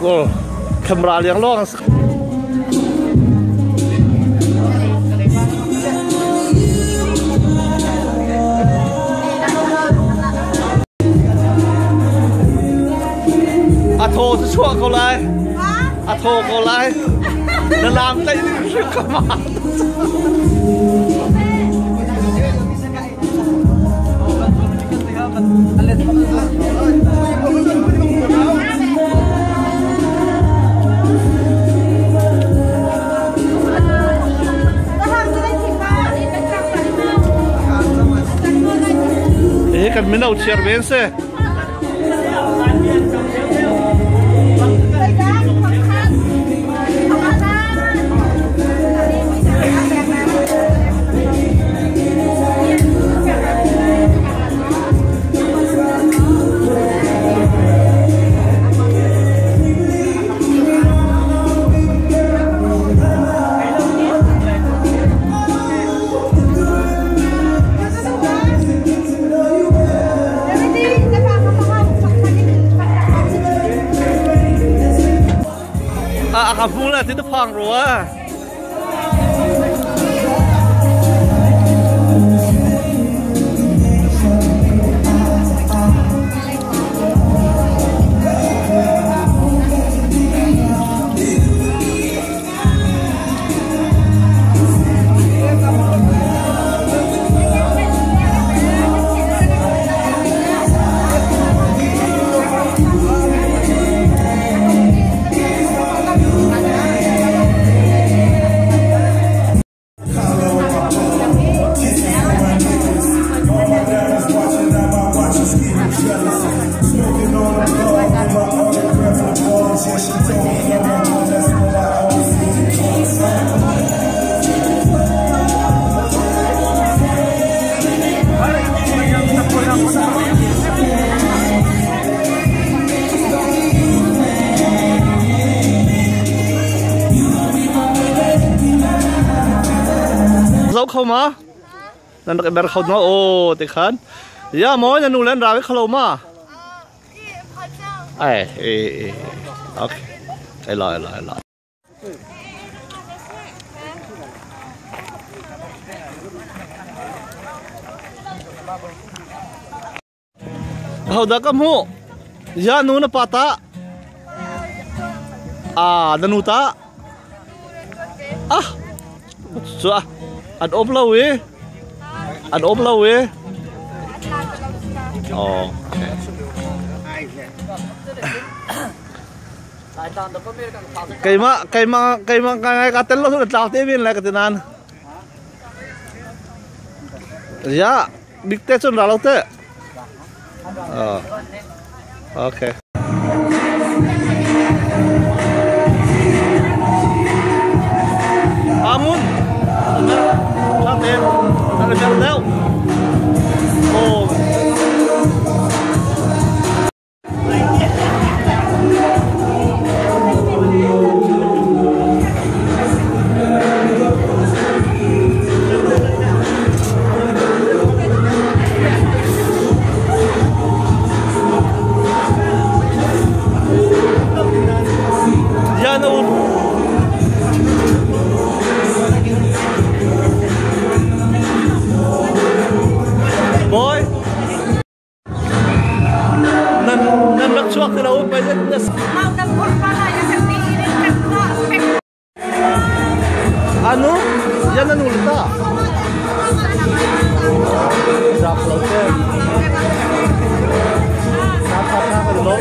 Go, kamera yang long. Thô sẽ chuộc cậu lại thô cậu lại nó làm tay chuyện cơ mà thế cần miếng đầu chiên bên xe à phu là thế nó phẳng rồi dấu không mà nên cái bèn không nó ô thì khán giờ mỗi nhà nuôi lên ra với không mà ok lại hầu đó kamu ya nu na pata danuta so an oplau we cái mà cái tên lo được trao thế viên lại cái tên ăn ya big test chun ra lâu thế ok amun sao tiền ăn được đâu đâu Ano? Yan ang ulta. Drop floater. Dapat na kalulok.